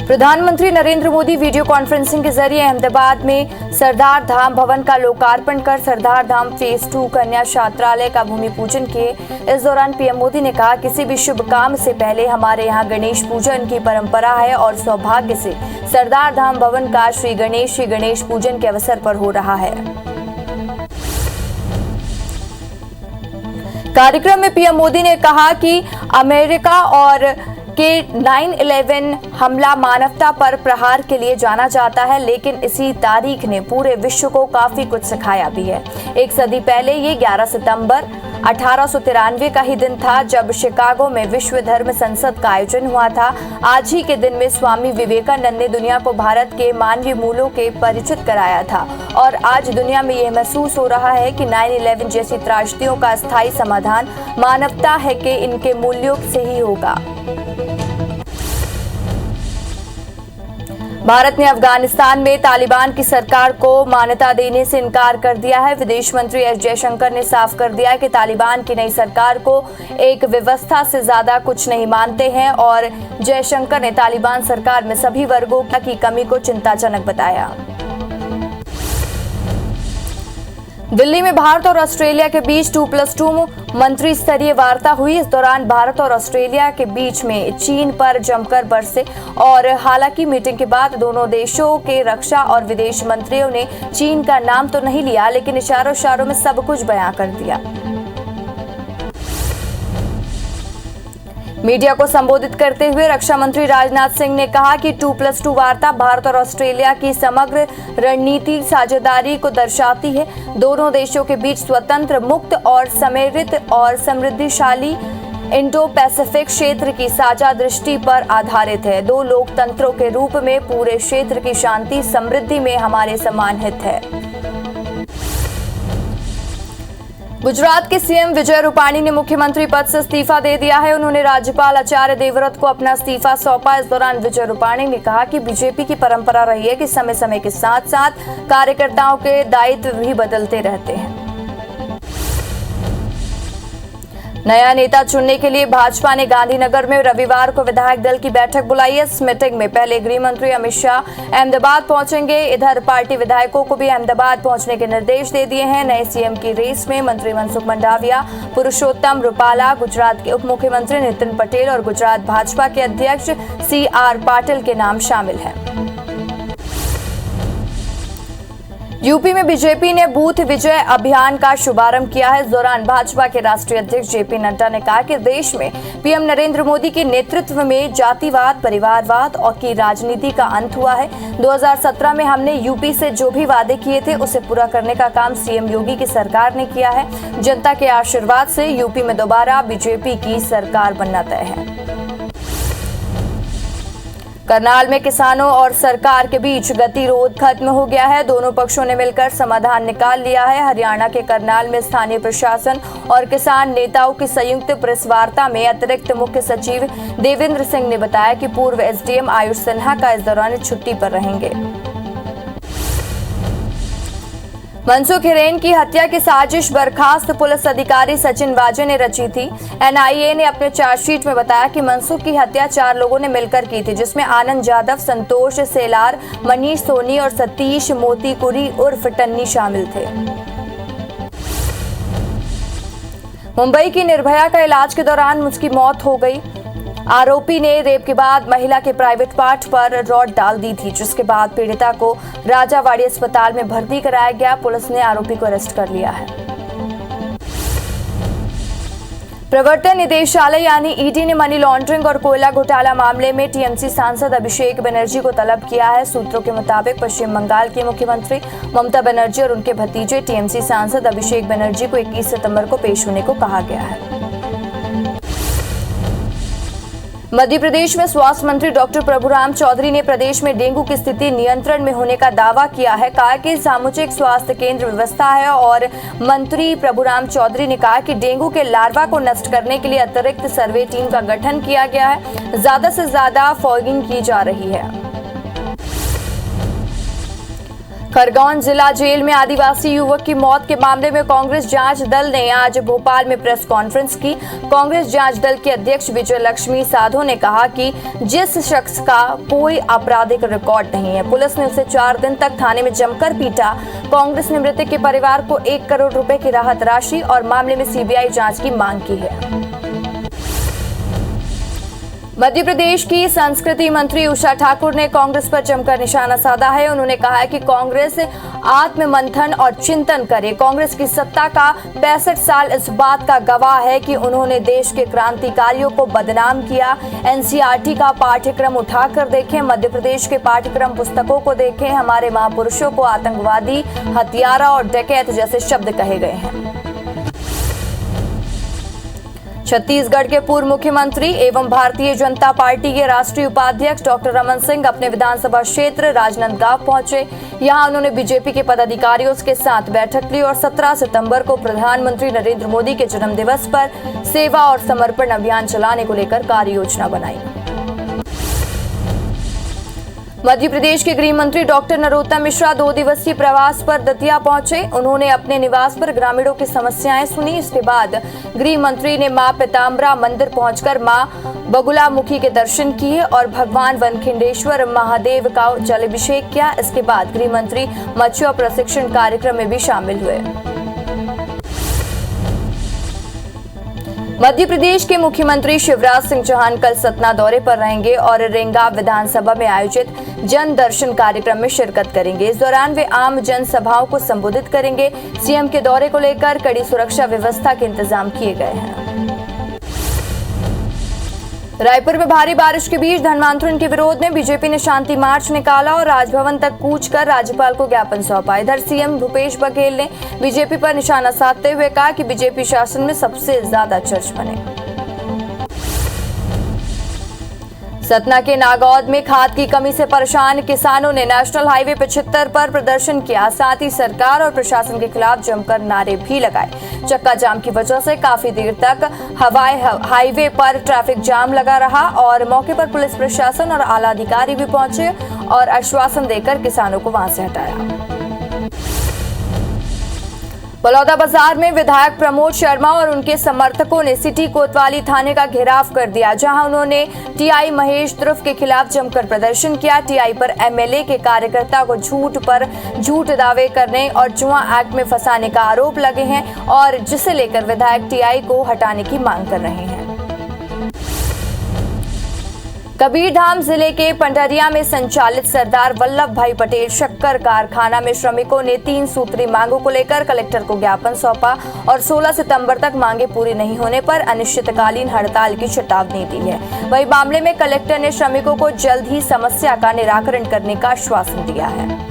प्रधानमंत्री Narendra Modi video conferencing के जरिए अहमदाबाद में सरदार धाम भवन का लोकार्पण कर सरदार धाम फेज 2 कन्या छात्रालय का भूमि पूजन किए। इस दौरान पीएम मोदी ने कहा, किसी भी शुभ काम से पहले हमारे यहाँ गणेश पूजन की परंपरा है और सौभाग्य से सरदार धाम भवन का श्री गणेश पूजन के अवसर पर हो रहा है। कार्यक्रम में पीएम मोदी ने कहा कि अमेरिका और के 9/11 हमला मानवता पर प्रहार के लिए जाना जाता है, लेकिन इसी तारीख ने पूरे विश्व को काफी कुछ सिखाया भी है। एक सदी पहले ये 11 सितंबर 1893 का ही दिन था जब शिकागो में विश्व धर्म संसद का आयोजन हुआ था। आज ही के दिन में स्वामी विवेकानंद ने दुनिया को भारत के मानवीय मूल्यों के परिचित कराया था और आज दुनिया में यह महसूस हो रहा है कि 9/11 जैसी त्रासदियों का स्थायी समाधान मानवता है कि इनके मूल्यों से ही होगा। भारत ने अफगानिस्तान में तालिबान की सरकार को मान्यता देने से इनकार कर दिया है। विदेश मंत्री एस जयशंकर ने साफ कर दिया है कि तालिबान की नई सरकार को एक व्यवस्था से ज्यादा कुछ नहीं मानते हैं और जयशंकर ने तालिबान सरकार में सभी वर्गों की कमी को चिंताजनक बताया। दिल्ली में भारत और ऑस्ट्रेलिया के बीच 2+2 मंत्री स्तरीय वार्ता हुई। इस दौरान भारत और ऑस्ट्रेलिया के बीच में चीन पर जमकर बरसे और हालांकि मीटिंग के बाद दोनों देशों के रक्षा और विदेश मंत्रियों ने चीन का नाम तो नहीं लिया, लेकिन इशारों में सब कुछ बयां कर दिया। मीडिया को संबोधित करते हुए रक्षा मंत्री राजनाथ सिंह ने कहा कि 2+2 वार्ता भारत और ऑस्ट्रेलिया की समग्र रणनीतिक साझेदारी को दर्शाती है। दोनों देशों के बीच स्वतंत्र, मुक्त और सम्मिलित और समृद्धिशाली इंडो पैसिफिक क्षेत्र की साझा दृष्टि पर आधारित है। दो लोकतंत्रों के रूप में पूरे क्षेत्र की शांति समृद्धि में हमारे समान हित है। गुजरात के सीएम विजय रूपाणी ने मुख्यमंत्री पद से इस्तीफा दे दिया है। उन्होंने राज्यपाल आचार्य देवव्रत को अपना इस्तीफा सौंपा। इस दौरान विजय रूपाणी ने कहा कि बीजेपी की परंपरा रही है कि समय समय के साथ साथ कार्यकर्ताओं के दायित्व भी बदलते रहते हैं। नया नेता चुनने के लिए भाजपा ने गांधीनगर में रविवार को विधायक दल की बैठक बुलाई है। इस मीटिंग में पहले गृह मंत्री अमित शाह अहमदाबाद पहुंचेंगे। इधर पार्टी विधायकों को भी अहमदाबाद पहुंचने के निर्देश दे दिए हैं। नए सीएम की रेस में मंत्री मनसुख मंडाविया, पुरुषोत्तम रुपाला, गुजरात के उप मुख्यमंत्री नितिन पटेल और गुजरात भाजपा के अध्यक्ष CR पाटिल के नाम शामिल हैं। यूपी में बीजेपी ने बूथ विजय अभियान का शुभारंभ किया है। इस दौरान भाजपा के राष्ट्रीय अध्यक्ष JP नड्डा ने कहा कि देश में पीएम नरेंद्र मोदी के नेतृत्व में जातिवाद, परिवारवाद और की राजनीति का अंत हुआ है। 2017 में हमने यूपी से जो भी वादे किए थे उसे पूरा करने का काम सीएम योगी की सरकार ने किया है। जनता के आशीर्वाद से यूपी में दोबारा बीजेपी की सरकार बनना तय है। करनाल में किसानों और सरकार के बीच गतिरोध खत्म हो गया है। दोनों पक्षों ने मिलकर समाधान निकाल लिया है। हरियाणा के करनाल में स्थानीय प्रशासन और किसान नेताओं की संयुक्त प्रेस वार्ता में अतिरिक्त मुख्य सचिव देवेंद्र सिंह ने बताया कि पूर्व SDM आयुष सिन्हा का इस दौरान छुट्टी पर रहेंगे। मनसुख हिरेन की हत्या की साजिश बर्खास्त पुलिस अधिकारी सचिन वाजे ने रची थी। NIA ने अपने चार्जशीट में बताया कि मनसुख की हत्या 4 लोगों ने मिलकर की थी, जिसमें आनंद जाधव, संतोष सेलार, मनीष सोनी और सतीश मोतीकुरी उर्फ टन्नी शामिल थे। मुंबई की निर्भया का इलाज के दौरान उसकी मौत हो गई। आरोपी ने रेप के बाद महिला के प्राइवेट पार्ट पर रॉड डाल दी थी, जिसके बाद पीड़िता को राजावाड़ी अस्पताल में भर्ती कराया गया। पुलिस ने आरोपी को अरेस्ट कर लिया है। प्रवर्तन निदेशालय यानी ED ने मनी लॉन्ड्रिंग और कोयला घोटाला मामले में TMC सांसद अभिषेक बनर्जी को तलब किया है। सूत्रों के मुताबिक पश्चिम बंगाल की मुख्यमंत्री ममता बनर्जी और उनके भतीजे TMC सांसद अभिषेक बनर्जी को 21 सितंबर को पेश होने को कहा गया है। मध्य प्रदेश में स्वास्थ्य मंत्री डॉक्टर प्रभुराम चौधरी ने प्रदेश में डेंगू की स्थिति नियंत्रण में होने का दावा किया है। कहा कि सामुदायिक स्वास्थ्य केंद्र व्यवस्था है और मंत्री प्रभुराम चौधरी ने कहा कि डेंगू के लार्वा को नष्ट करने के लिए अतिरिक्त सर्वे टीम का गठन किया गया है। ज्यादा से ज्यादा फॉगिंग की जा रही है। खरगोन जिला जेल में आदिवासी युवक की मौत के मामले में कांग्रेस जांच दल ने आज भोपाल में प्रेस कॉन्फ्रेंस की। कांग्रेस जांच दल के अध्यक्ष विजय लक्ष्मी साधो ने कहा कि जिस शख्स का कोई आपराधिक रिकॉर्ड नहीं है, पुलिस ने उसे 4 दिन तक थाने में जमकर पीटा। कांग्रेस ने मृतक के परिवार को 1 करोड़ रुपए की राहत राशि और मामले में सीबीआई जांच की मांग की है। मध्य प्रदेश की संस्कृति मंत्री उषा ठाकुर ने कांग्रेस पर जमकर निशाना साधा है। उन्होंने कहा है कि कांग्रेस आत्ममंथन और चिंतन करे। कांग्रेस की सत्ता का 65 साल इस बात का गवाह है कि उन्होंने देश के क्रांतिकारियों को बदनाम किया। एनसीईआरटी का पाठ्यक्रम उठाकर देखें, मध्य प्रदेश के पाठ्यक्रम पुस्तकों को देखें। हमारे महापुरुषों को आतंकवादी, हत्यारा और डकैत जैसे शब्द कहे गए हैं। छत्तीसगढ़ के पूर्व मुख्यमंत्री एवं भारतीय जनता पार्टी के राष्ट्रीय उपाध्यक्ष डॉक्टर रमन सिंह अपने विधानसभा क्षेत्र राजनांदगांव पहुंचे। यहां उन्होंने बीजेपी के पदाधिकारियों के साथ बैठक ली और 17 सितंबर को प्रधानमंत्री नरेंद्र मोदी के जन्मदिवस पर सेवा और समर्पण अभियान चलाने को लेकर कार्य योजना बनाई। मध्य प्रदेश के गृह मंत्री डॉक्टर नरोत्तम मिश्रा 2 दिवसीय प्रवास पर दतिया पहुंचे। उन्होंने अपने निवास पर ग्रामीणों की समस्याएं सुनी। इसके बाद गृह मंत्री ने मां पीताम्बरा मंदिर पहुंचकर मां बगुलामुखी के दर्शन किए और भगवान वनखंडेश्वर महादेव का जलाभिषेक किया। इसके बाद गृह मंत्री मत्स्य प्रशिक्षण कार्यक्रम में भी शामिल हुए। मध्य प्रदेश के मुख्यमंत्री शिवराज सिंह चौहान कल सतना दौरे पर रहेंगे और रेंगाब विधानसभा में आयोजित जन दर्शन कार्यक्रम में शिरकत करेंगे। इस दौरान वे आम जनसभाओं को संबोधित करेंगे। सीएम के दौरे को लेकर कड़ी सुरक्षा व्यवस्था के इंतजाम किए गए हैं। रायपुर में भारी बारिश के बीच धर्मांतरण के विरोध में बीजेपी ने शांति मार्च निकाला और राजभवन तक कूच कर राज्यपाल को ज्ञापन सौंपा। इधर सीएम भूपेश बघेल ने बीजेपी पर निशाना साधते हुए कहा कि बीजेपी शासन में सबसे ज्यादा चर्च बने। सतना के नागौद में खाद की कमी से परेशान किसानों ने नेशनल हाईवे 75 पर प्रदर्शन किया। साथ ही सरकार और प्रशासन के खिलाफ जमकर नारे भी लगाए। चक्का जाम की वजह से काफी देर तक हवाई हाईवे पर ट्रैफिक जाम लगा रहा और मौके पर पुलिस प्रशासन और आला अधिकारी भी पहुंचे और आश्वासन देकर किसानों को वहां से हटाया। बलौदाबाजार में विधायक प्रमोद शर्मा और उनके समर्थकों ने सिटी कोतवाली थाने का घेराव कर दिया, जहां उन्होंने टीआई महेश ध्रुव के खिलाफ जमकर प्रदर्शन किया। टीआई पर एमएलए के कार्यकर्ता को झूठ दावे करने और जुआ एक्ट में फंसाने का आरोप लगे हैं और जिसे लेकर विधायक टीआई को हटाने की मांग कर रहे हैं। कबीरधाम जिले के पंडरिया में संचालित सरदार वल्लभ भाई पटेल शक्कर कारखाना में श्रमिकों ने 3 सूत्री मांगों को लेकर कलेक्टर को ज्ञापन सौंपा और 16 सितंबर तक मांगे पूरी नहीं होने पर अनिश्चितकालीन हड़ताल की चेतावनी दी है। वही मामले में कलेक्टर ने श्रमिकों को जल्द ही समस्या का निराकरण करने का आश्वासन दिया है।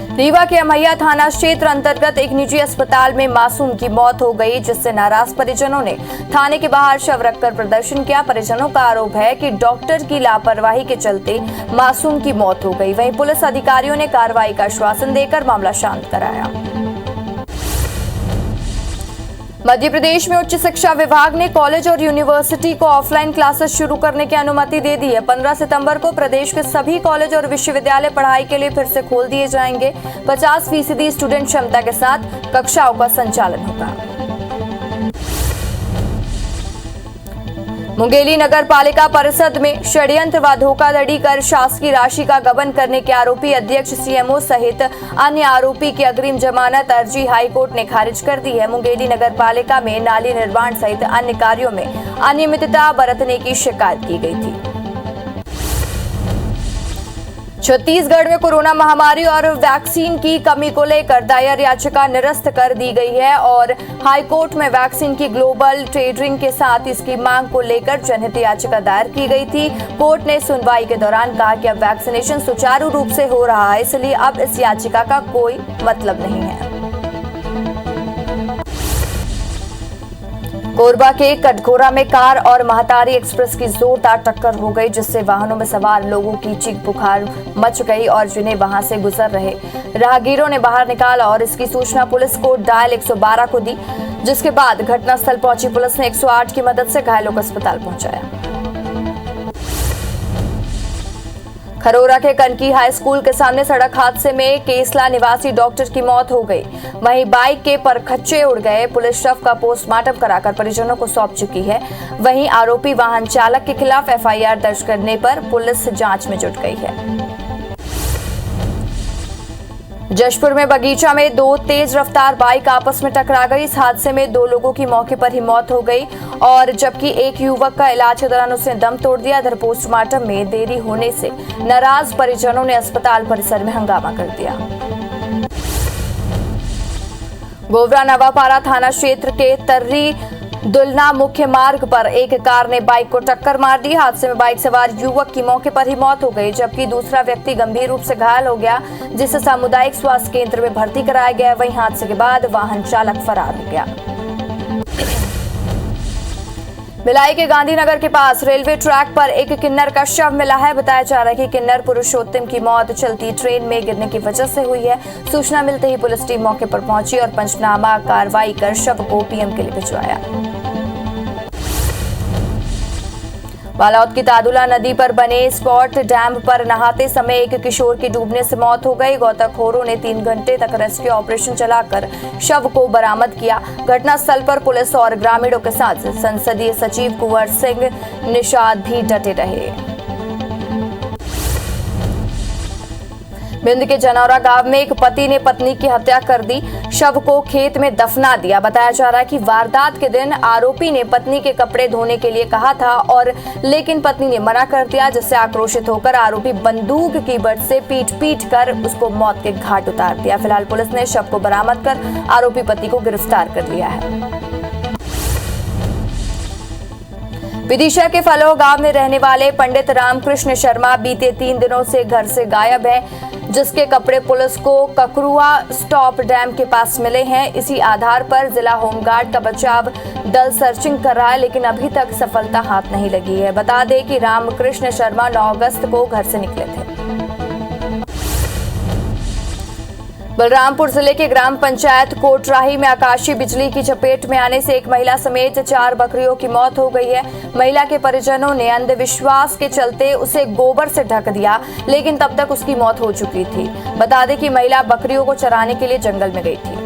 रीवा के अमैया थाना क्षेत्र अंतर्गत एक निजी अस्पताल में मासूम की मौत हो गई, जिससे नाराज परिजनों ने थाने के बाहर शव रखकर प्रदर्शन किया। परिजनों का आरोप है कि डॉक्टर की लापरवाही के चलते मासूम की मौत हो गई। वहीं पुलिस अधिकारियों ने कार्रवाई का आश्वासन देकर मामला शांत कराया। मध्य प्रदेश में उच्च शिक्षा विभाग ने कॉलेज और यूनिवर्सिटी को ऑफलाइन क्लासेस शुरू करने की अनुमति दे दी है। 15 सितंबर को प्रदेश के सभी कॉलेज और विश्वविद्यालय पढ़ाई के लिए फिर से खोल दिए जाएंगे। 50% स्टूडेंट क्षमता के साथ कक्षाओं का संचालन होगा। मुंगेली नगर पालिका परिषद में षड्यंत्र व धोखाधड़ी कर शासकीय राशि का गबन करने के आरोपी अध्यक्ष सीएमओ सहित अन्य आरोपी की अग्रिम जमानत अर्जी हाईकोर्ट ने खारिज कर दी है। मुंगेली नगर पालिका में नाली निर्माण सहित अन्य कार्यों में अनियमितता बरतने की शिकायत की गई थी। छत्तीसगढ़ में कोरोना महामारी और वैक्सीन की कमी को लेकर दायर याचिका निरस्त कर दी गई है और हाईकोर्ट में वैक्सीन की ग्लोबल ट्रेडिंग के साथ इसकी मांग को लेकर जनहित याचिका दायर की गई थी। कोर्ट ने सुनवाई के दौरान कहा कि अब वैक्सीनेशन सुचारू रूप से हो रहा है, इसलिए अब इस याचिका का कोई मतलब नहीं है। कोरबा के कटघोरा में कार और महतारी एक्सप्रेस की जोरदार टक्कर हो गई, जिससे वाहनों में सवार लोगों की चीख पुकार मच गई और जिन्हें वहां से गुजर रहे राहगीरों ने बाहर निकाला और इसकी सूचना पुलिस को डायल 112 को दी, जिसके बाद घटनास्थल पहुंची पुलिस ने 108 की मदद से घायलों को अस्पताल पहुंचाया। खरोरा के कनकी हाई स्कूल के सामने सड़क हादसे में केसला निवासी डॉक्टर की मौत हो गई। वहीं बाइक के परखच्चे उड़ गए। पुलिस शव का पोस्टमार्टम कराकर परिजनों को सौंप चुकी है। वहीं आरोपी वाहन चालक के खिलाफ एफआईआर दर्ज करने पर पुलिस जांच में जुट गई है। जशपुर में बगीचा में दो तेज रफ्तार बाइक आपस में टकरा गई। इस हादसे में दो लोगों की मौके पर ही मौत हो गई और जबकि एक युवक का इलाज के दौरान उसने दम तोड़ दिया। इधर पोस्टमार्टम में देरी होने से नाराज परिजनों ने अस्पताल परिसर में हंगामा कर दिया। गोवरा नवापारा थाना क्षेत्र के तर्री दुलना मुख्य मार्ग पर एक कार ने बाइक को टक्कर मार दी। हादसे में बाइक सवार युवक की मौके पर ही मौत हो गई, जबकि दूसरा व्यक्ति गंभीर रूप से घायल हो गया, जिसे सामुदायिक स्वास्थ्य केंद्र में भर्ती कराया गया। वहीं हादसे के बाद वाहन चालक फरार हो गया। भिलाई के गांधीनगर के पास रेलवे ट्रैक पर एक किन्नर का शव मिला है। बताया जा रहा है कि किन्नर पुरुषोत्तम की मौत चलती ट्रेन में गिरने की वजह से हुई है। सूचना मिलते ही पुलिस टीम मौके पर पहुंची और पंचनामा कार्रवाई कर शव को पीएम के लिए भिजवाया। बालाउद की तादुला नदी पर बने स्पॉट डैम पर नहाते समय एक किशोर की डूबने से मौत हो गई। गोताखोरों ने 3 घंटे तक रेस्क्यू ऑपरेशन चलाकर शव को बरामद किया। घटनास्थल पर पुलिस और ग्रामीणों के साथ संसदीय सचिव कुंवर सिंह निषाद भी डटे रहे। भिंड के जनौरा गांव में एक पति ने पत्नी की हत्या कर दी, शव को खेत में दफना दिया। बताया जा रहा है कि वारदात के दिन आरोपी ने पत्नी के कपड़े धोने के लिए कहा था लेकिन पत्नी ने मना कर दिया, जिससे आक्रोशित होकर आरोपी बंदूक की बट से पीट कर उसको मौत के घाट उतार दिया। फिलहाल पुलिस ने शव को बरामद कर आरोपी पति को गिरफ्तार कर लिया है। विदिशा के फलो गांव में रहने वाले पंडित रामकृष्ण शर्मा बीते 3 दिनों से घर से गायब है, जिसके कपड़े पुलिस को ककरुआ स्टॉप डैम के पास मिले हैं। इसी आधार पर जिला होमगार्ड का बचाव दल सर्चिंग कर रहा है, लेकिन अभी तक सफलता हाथ नहीं लगी है। बता दें कि रामकृष्ण शर्मा 9 अगस्त को घर से निकले थे। बलरामपुर जिले के ग्राम पंचायत कोटराही में आकाशीय बिजली की चपेट में आने से एक महिला समेत 4 बकरियों की मौत हो गई है। महिला के परिजनों ने अंधविश्वास के चलते उसे गोबर से ढक दिया, लेकिन तब तक उसकी मौत हो चुकी थी। बता दें कि महिला बकरियों को चराने के लिए जंगल में गई थी।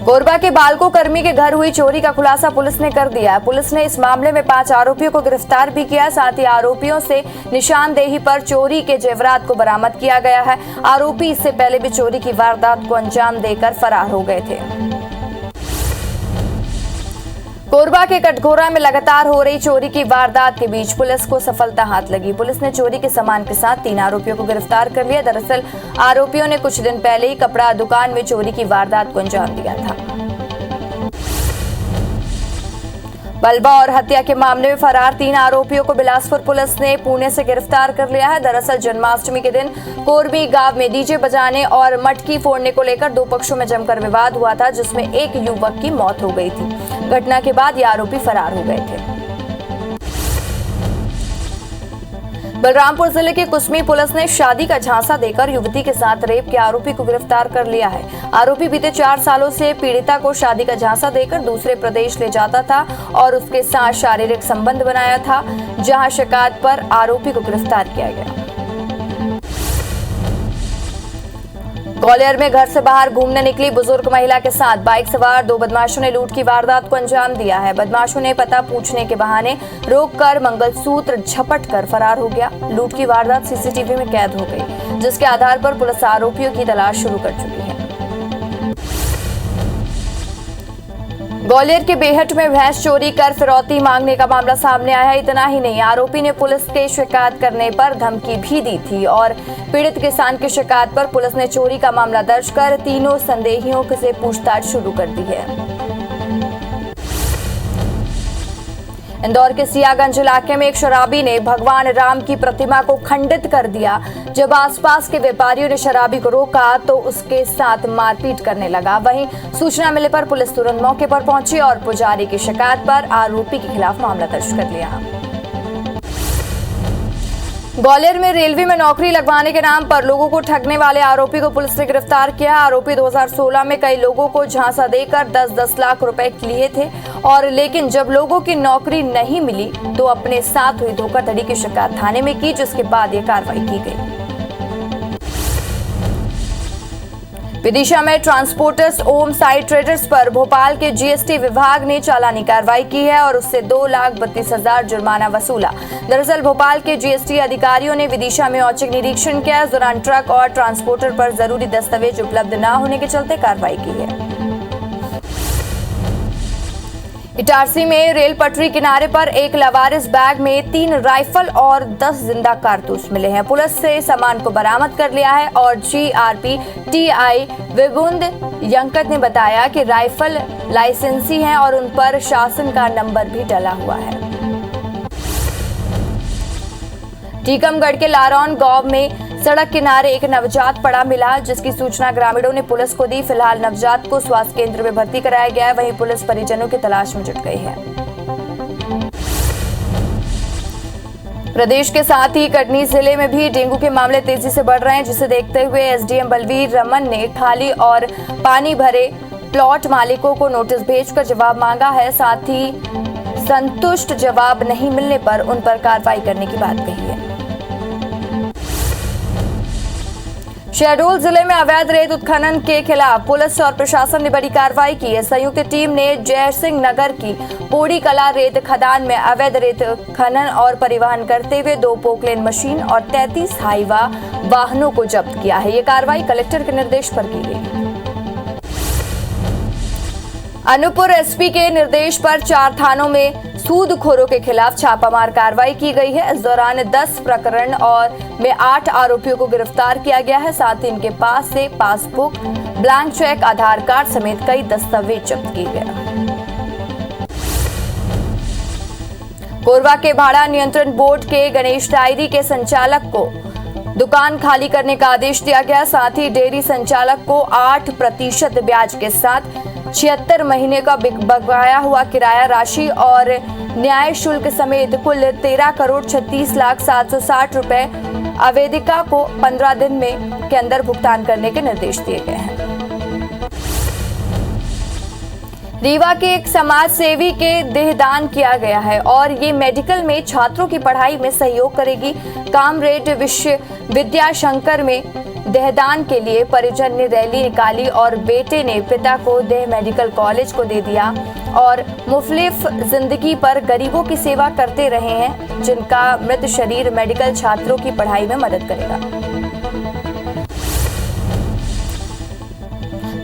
कोरबा के बालको कर्मी के घर हुई चोरी का खुलासा पुलिस ने कर दिया है। पुलिस ने इस मामले में 5 आरोपियों को गिरफ्तार भी किया। साथ ही आरोपियों से निशानदेही पर चोरी के जेवरात को बरामद किया गया है। आरोपी इससे पहले भी चोरी की वारदात को अंजाम देकर फरार हो गए थे। कोरबा के कटघोरा में लगातार हो रही चोरी की वारदात के बीच पुलिस को सफलता हाथ लगी। पुलिस ने चोरी के सामान के साथ 3 आरोपियों को गिरफ्तार कर लिया। दरअसल आरोपियों ने कुछ दिन पहले ही कपड़ा दुकान में चोरी की वारदात को अंजाम दिया था। बलवा और हत्या के मामले में फरार 3 आरोपियों को बिलासपुर पुलिस ने पुणे से गिरफ्तार कर लिया है। दरअसल जन्माष्टमी के दिन कोरबी गांव में डीजे बजाने और मटकी फोड़ने को लेकर 2 पक्षों में जमकर विवाद हुआ था, जिसमें एक युवक की मौत हो गई थी। घटना के बाद ये आरोपी फरार हो गए थे। बलरामपुर जिले के कुसमी पुलिस ने शादी का झांसा देकर युवती के साथ रेप के आरोपी को गिरफ्तार कर लिया है। आरोपी बीते 4 सालों से पीड़िता को शादी का झांसा देकर दूसरे प्रदेश ले जाता था और उसके साथ शारीरिक संबंध बनाया था, जहां शिकायत पर आरोपी को गिरफ्तार किया गया। ग्वालियर में घर से बाहर घूमने निकली बुजुर्ग महिला के साथ बाइक सवार 2 बदमाशों ने लूट की वारदात को अंजाम दिया है। बदमाशों ने पता पूछने के बहाने रोककर मंगलसूत्र झपट कर फरार हो गया। लूट की वारदात सीसीटीवी में कैद हो गई, जिसके आधार पर पुलिस आरोपियों की तलाश शुरू कर चुकी है। ग्वालियर के बेहट में भैंस चोरी कर फिरौती मांगने का मामला सामने आया है। इतना ही नहीं, आरोपी ने पुलिस के शिकायत करने पर धमकी भी दी थी और पीड़ित किसान की शिकायत पर पुलिस ने चोरी का मामला दर्ज कर तीनों संदेहियों से पूछताछ शुरू कर दी है। इंदौर के सियागंज इलाके में एक शराबी ने भगवान राम की प्रतिमा को खंडित कर दिया। जब आसपास के व्यापारियों ने शराबी को रोका तो उसके साथ मारपीट करने लगा। वहीं सूचना मिलने पर पुलिस तुरंत मौके पर पहुंची और पुजारी की शिकायत पर आरोपी के खिलाफ मामला दर्ज कर लिया। ग्वालियर में रेलवे में नौकरी लगवाने के नाम पर लोगों को ठगने वाले आरोपी को पुलिस ने गिरफ्तार किया। आरोपी 2016 में कई लोगों को झांसा देकर 10-10 लाख रुपए लिए थे और लेकिन जब लोगों की नौकरी नहीं मिली तो अपने साथ हुई धोखाधड़ी की शिकायत थाने में की, जिसके बाद ये कार्रवाई की गई। विदिशा में ट्रांसपोर्टर्स ओम साई ट्रेडर्स पर भोपाल के जीएसटी विभाग ने चालानी कार्रवाई की है और उससे 2,32,000 जुर्माना वसूला। दरअसल भोपाल के जीएसटी अधिकारियों ने विदिशा में औचक निरीक्षण किया। इस दौरान ट्रक और ट्रांसपोर्टर पर जरूरी दस्तावेज उपलब्ध न होने के चलते कार्रवाई की है। इटारसी में रेल पटरी किनारे पर एक लावारिस बैग में 3 राइफल और 10 जिंदा कारतूस मिले हैं। पुलिस से सामान को बरामद कर लिया है और जीआरपी टीआई विबुंद यंकत ने बताया कि राइफल लाइसेंसी हैं और उन पर शासन का नंबर भी डला हुआ है। टीकमगढ़ के लारौन गांव में सड़क किनारे एक नवजात पड़ा मिला, जिसकी सूचना ग्रामीणों ने पुलिस को दी। फिलहाल नवजात को स्वास्थ्य केंद्र में भर्ती कराया गया है। वहीं पुलिस परिजनों की तलाश में जुट गई है। प्रदेश के साथ ही कटनी जिले में भी डेंगू के मामले तेजी से बढ़ रहे हैं, जिसे देखते हुए एसडीएम बलवीर रमन ने खाली और पानी भरे प्लॉट मालिकों को नोटिस भेजकर जवाब मांगा है। साथ ही संतुष्ट जवाब नहीं मिलने पर उन पर कार्रवाई करने की बात कही है। शहडोल जिले में अवैध रेत उत्खनन के खिलाफ पुलिस और प्रशासन ने बड़ी कार्रवाई की है। संयुक्त टीम ने जयसिंह नगर की पोड़ी कला रेत खदान में अवैध रेत खनन और परिवहन करते हुए 2 पोकलेन मशीन और 33 हाईवा वाहनों को जब्त किया है। ये कार्रवाई कलेक्टर के निर्देश पर की गई। अनूपपुर एसपी के निर्देश पर 4 थानों में सूदखोरों के खिलाफ छापामार कार्रवाई की गई है। इस दौरान 10 प्रकरण और में 8 आरोपियों को गिरफ्तार किया गया है। साथ ही इनके पास से पासबुक, ब्लैंक चेक, आधार कार्ड समेत कई दस्तावेज जब्त किए गए। कोरबा के भाड़ा नियंत्रण बोर्ड के गणेश डायरी के संचालक को दुकान खाली करने का आदेश दिया गया। साथ ही डेयरी संचालक को 8% ब्याज के साथ 76 महीने का बकाया हुआ किराया राशि और न्याय शुल्क समेत कुल 13,36,760 रुपए आवेदिका को 15 दिन के अंदर भुगतान करने के निर्देश दिए गए हैं। रीवा के एक समाज सेवी के देहदान किया गया है और ये मेडिकल में छात्रों की पढ़ाई में सहयोग करेगी। कामरेड विद्याशंकर में देहदान के लिए परिजन ने रैली निकाली और बेटे ने पिता को देह मेडिकल कॉलेज को दे दिया और मुख्तलिफ जिंदगी पर गरीबों की सेवा करते रहे हैं, जिनका मृत शरीर मेडिकल छात्रों की पढ़ाई में मदद करेगा।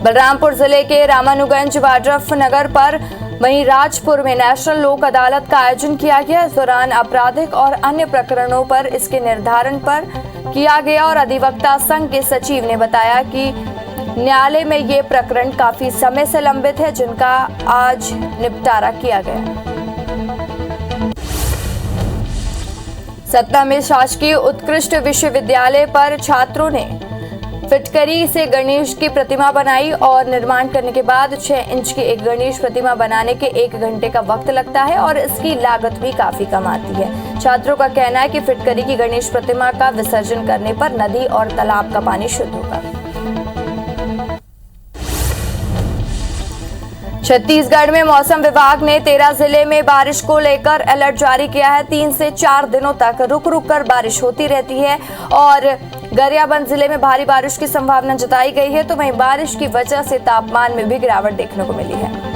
बलरामपुर जिले के रामानुगंज वाड्रफ नगर पर वहीं राजपुर में नेशनल लोक अदालत का आयोजन किया गया। इस दौरान आपराधिक और अन्य प्रकरणों पर इसके निर्धारण पर किया गया और अधिवक्ता संघ के सचिव ने बताया कि न्यायालय में ये प्रकरण काफी समय से लंबित है, जिनका आज निपटारा किया गया। सतना में शासकीय उत्कृष्ट विश्वविद्यालय पर छात्रों ने फिटकरी से गणेश की प्रतिमा बनाई और निर्माण करने के बाद 6 इंच की एक गणेश प्रतिमा बनाने के 1 घंटे का वक्त लगता है और इसकी लागत भी काफी कम आती है। छात्रों का कहना है कि फिटकरी की गणेश प्रतिमा का विसर्जन करने पर नदी और तालाब का पानी शुद्ध होगा। छत्तीसगढ़ में मौसम विभाग ने 13 जिले में बारिश को लेकर अलर्ट जारी किया है। 3 से 4 दिनों तक रुक रुक कर बारिश होती रहती है और गरियाबंद जिले में भारी बारिश की संभावना जताई गई है, तो वहीं बारिश की वजह से तापमान में भी गिरावट देखने को मिली है।